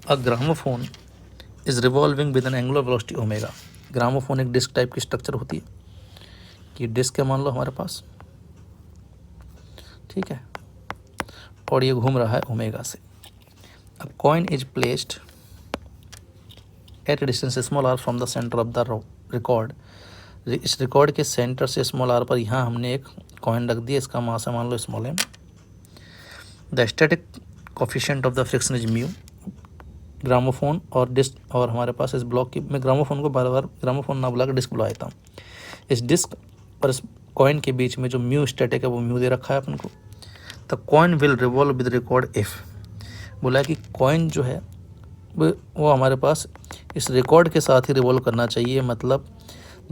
A gramophone is revolving with N angular velocity omega. Gramophone एक disc type की structure होती है कि डिस्क है मान लो हमारे पास, ठीक है, और ये घूम रहा है ओमेगा से। अब coin is placed at distance small r from the centre of the record. इस रिकॉर्ड के सेंटर से स्मॉल आर पर यहाँ हमने एक कॉइन रख दिया, इसका मास है मान लो small M. The static coefficient of the friction is mu. Gramophone और डिस्क और हमारे पास इस ब्लॉक की, मैं ग्रामोफोन को बार बार ग्रामोफोन ना बुला कर डिस्क बुला देता हूँ। इस डिस्क और इस कॉइन के बीच में जो म्यू स्टैटिक है वो म्यू दे रखा है अपन को। The coin will revolve with record if. बोला कि कॉइन जो है वो हमारे पास इस रिकॉर्ड के साथ ही रिवॉल्व करना चाहिए, मतलब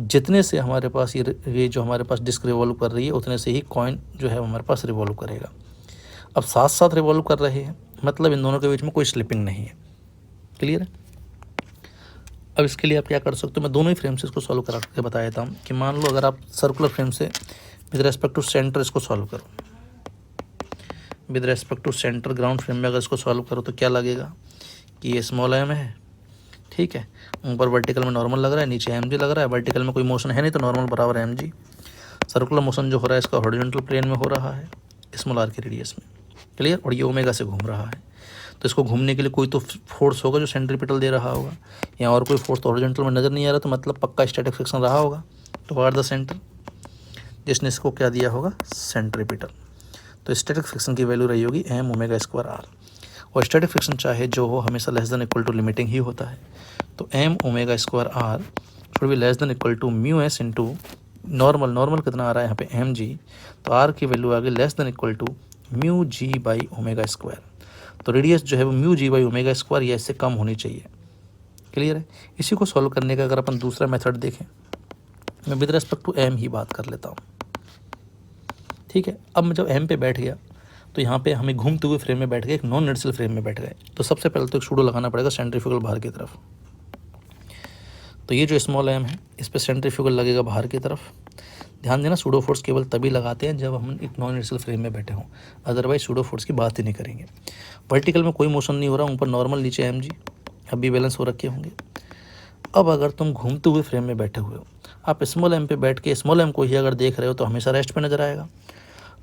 जितने से हमारे पास ये जो हमारे पास डिस्क रिवॉल्व कर रही है उतने से ही कॉइन जो है हमारे पास रिवॉल्व करेगा। अब साथ साथ रिवॉल्व कर रहे हैं, मतलब इन दोनों के बीच में कोई स्लिपिंग नहीं है। क्लियर है? अब इसके लिए आप क्या कर सकते हो, मैं दोनों ही फ्रेम से इसको सॉल्व करा के बता देता हूँ कि मान लो अगर आप सर्कुलर फ्रेम से विद रेस्पेक्ट टू सेंटर इसको सॉल्व करो, with respect to centre ground frame में अगर इसको सॉल्व करो तो क्या लगेगा कि ये स्मॉल एम है, ठीक है, ऊपर वर्टिकल में नॉर्मल लग रहा है, नीचे एम जी लग रहा है। वर्टिकल में कोई मोशन है नहीं तो नॉर्मल बराबर एम जी। सर्कुलर मोशन जो हो रहा है इसका हॉरिजॉन्टल प्लेन में हो रहा है स्मॉल आर के रेडियस में। क्लियर? और ये ओमेगा से घूम रहा है, तो इसको घूमने के लिए कोई तो फोर्स होगा जो सेंट्रीपिटल दे रहा होगा, या और कोई फोर्स तो हॉरिजॉन्टल में नज़र नहीं आ रहा, तो मतलब पक्का स्टैटिक फ्रिक्शन रहा होगा तो आर द सेंटर, जिसने इसको क्या दिया होगा, सेंट्रीपिटल। तो स्टैटिक फ्रिक्शन की वैल्यू रही होगी एम ओमेगा स्क्वायर आर। और स्टैटिक फ्रिक्शन चाहे जो हो हमेशा less than equal to limiting ही होता है, तो M omega square R should be less than equal to mu S into normal. Normal कितना आ रहा है यहाँ पे एम जी, तो आर की वैल्यू आ गई less than equal to mu ji by omega square. तो रेडियस जो है वो mu ji by omega square या इससे कम होनी चाहिए। क्लियर है? इसी को सॉल्व करने का अगर अपन दूसरा मेथड देखें, मैं विद रेस्पेक्ट टू एम ही बात कर लेता हूँ, ठीक है। अब मैं जब एम पे बैठ गया तो यहाँ पे हमें घूमते हुए फ्रेम में बैठ गए, एक नॉन इनर्शियल फ्रेम में बैठ गए, तो सबसे पहले तो एक सूडो लगाना पड़ेगा सेंट्रीफ्यूगल बाहर की तरफ। तो ये जो स्मॉल एम है इस पर सेंट्रीफ्यूगल लगेगा बाहर की तरफ। ध्यान देना, सूडो फोर्स केवल तभी लगाते हैं जब हम एक नॉन इनर्शियल फ्रेम में बैठे हों, अदरवाइज सूडो फोर्स की बात ही नहीं करेंगे। वर्टिकल में कोई मोशन नहीं हो रहा, ऊपर नॉर्मल, नीचे एम जी, अब भी बैलेंस हो रखे होंगे। अब अगर तुम घूमते हुए फ्रेम में बैठे हुए हो, आप स्मॉल एम पे बैठ के स्मॉल एम को ही अगर देख रहे हो तो हमेशा रेस्ट पे नजर आएगा।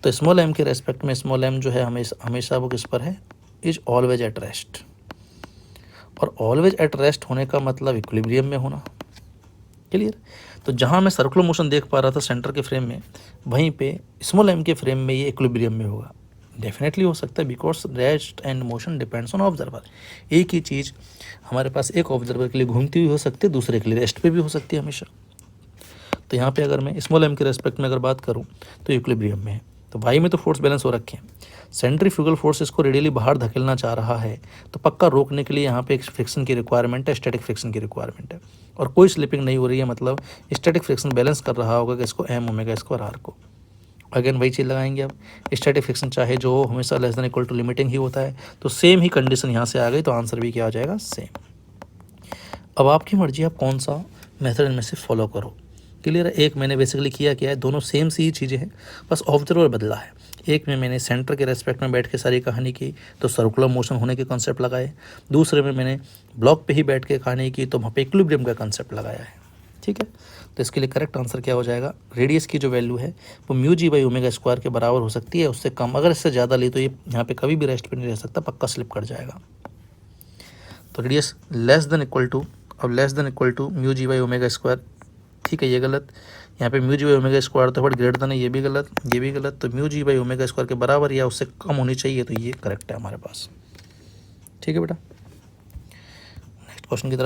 तो स्मॉल एम के रेस्पेक्ट में स्मॉल एम जो है हमेशा वो किस पर है, इज ऑलवेज एट रेस्ट। और ऑलवेज एट रेस्ट होने का मतलब इक्विलिब्रियम में होना। क्लियर? तो जहाँ मैं सर्कुलर मोशन देख पा रहा था सेंटर के फ्रेम में, वहीं पे स्मॉल एम के फ्रेम में ये इक्विलिब्रियम में होगा। डेफिनेटली हो सकता है, because rest and motion depends on observer. एक ही चीज़ हमारे पास एक ऑब्जर्वर के लिए घूमती हुई हो सकती है, दूसरे के लिए रेस्ट पे भी हो सकती है हमेशा। तो यहाँ पे अगर मैं स्मॉल एम के रेस्पेक्ट में अगर बात करूँ तो इक्विलिब्रियम में है। तो वाई में तो फोर्स बैलेंस हो रखे हैं, सेंट्रीफ्यूगल फोर्स इसको रेडियली बाहर धकेलना चाह रहा है, तो पक्का रोकने के लिए यहाँ पे एक फ्रिक्शन की रिक्वायरमेंट है, स्टैटिक फ्रिक्शन की रिक्वायरमेंट है। और कोई स्लिपिंग नहीं हो रही है, मतलब स्टैटिक फ्रिक्शन बैलेंस कर रहा होगा कि इसको एम ओमेगा स्क्वायर आर को। अगेन वही चीज़ लगाएंगे, अब स्टैटिक फ्रिक्शन चाहे जो हो हमेशा less than equal to limiting ही होता है, तो सेम ही कंडीशन यहाँ से आ गई, तो आंसर भी क्या हो जाएगा, सेम। अब आपकी मर्जी, आप कौन सा मेथड इनमें से फॉलो करो। क्लियर है? एक मैंने बेसिकली किया क्या है, दोनों सेम सी ही चीज़ें हैं, बस ऑब्जर्वर बदला है। एक में मैंने सेंटर के रेस्पेक्ट में बैठ के सारी कहानी की, तो सर्कुलर मोशन होने के कॉन्सेप्ट लगाए। दूसरे में मैंने ब्लॉक पे ही बैठ के कहानी की, तो वहाँ पे इक्विलिब्रियम का कॉन्सेप्ट लगाया है। ठीक है? तो इसके लिए करेक्ट आंसर क्या हो जाएगा, रेडियस की जो वैल्यू है वो mu ji by omega square के बराबर हो सकती है, उससे कम। अगर इससे ज़्यादा ली तो ये यहाँ पे कभी भी रेस्ट पे नहीं रह सकता, पक्का स्लिप कर जाएगा। तो radius less than equal to, अब less than equal to mu ji by omega square, ठीक है, ये गलत। यहाँ पे mu ji by omega square तो बट ग्रेटर देन है, ये भी गलत, ये भी गलत। तो mu ji by omega square के बराबर या उससे कम होनी चाहिए, तो ये करेक्ट है हमारे पास। ठीक है बेटा, नेक्स्ट क्वेश्चन की तरफ